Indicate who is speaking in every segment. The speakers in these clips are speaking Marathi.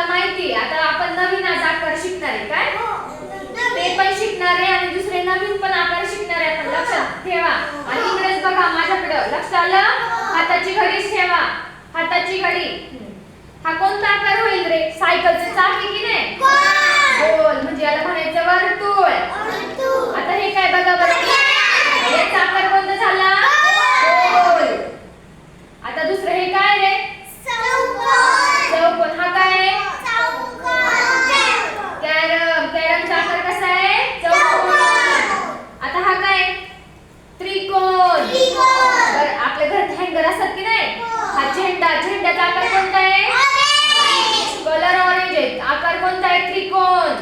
Speaker 1: तुम्हाला माहिती आता आपण नवीन आज आकार शिकणार आहे काय ते पण शिकणार आहे आणि दुसरे नवीन पण आकार शिकणार आहे आपण लक्षात ठेवा आणि इकडेच बघा माझ्याकडे लक्षात आलं हाताची घडीच ठेवा हाताची घडी हा कोणता आकार होईल रे सायकलचे चाक आहे की नाही गोल म्हणजे याला म्हणायचं वर्तुळ आता हे काय बघा बरं याचा आकार कोणता झाला गोल आता दुसरं हे काय रे चौकोन हा काय कॅरमचा आकार कसा आहे चौकोन आता हा काय त्रिकोण बरं आपल्या घरात हँगर असतात की नाही हा झेंड्याचा आकार कोणता आहे कलर ऑरेंज आहे आकार कोणता आहे त्रिकोण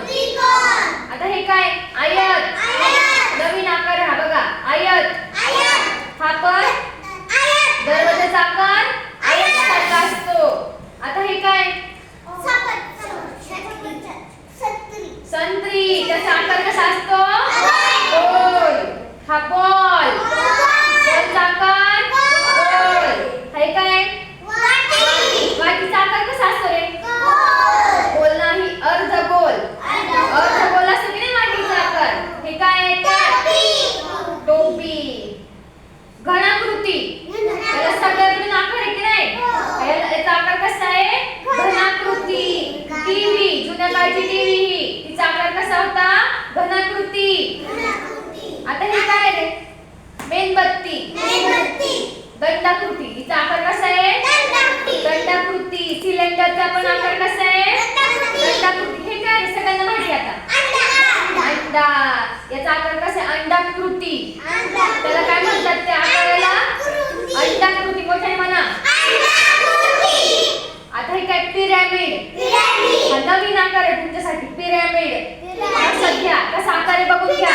Speaker 1: आता हे काय आयत नवीन आकार हा बघा आयत हा पण दरवाजाचा आकार आयत सारखा असतो आता हे काय संत्री त्याचा आकार कसा असतो गोल हा बॉल बॉलचा आकार गोल हे काय वाटीचा आकार कसा असतो रे गोल नाही अर्धगोल असतो की नाही वाटीचा आकार हे काय टोपी घनाकृती याला सगळ्यातून आकार आहे की नाही याचा आकार कसा आहे घनाकृती टीव्ही जुन्या काळची टीव्ही ही तिचा आकार कसा होता घनाकृती आता हे काय रे मेणबत्ती दंडाकृती हिचा आकार कसा आहे दंडाकृती सिलेंडरचा पण आकार कसा आहे दंडाकृती हे काय रे सगळ्यांना माहिती आता अंडा याचा आकार कसा आहे अंडाकृती त्याला काय म्हणतात त्या आकाराला अंडाकृती मोठ्याने म्हणा आता हे काय पिरॅमिड हा नवीन आकार आहे तुमच्यासाठी पिरॅमिड लक्षात घ्या कसा आकार आहे बघून घ्या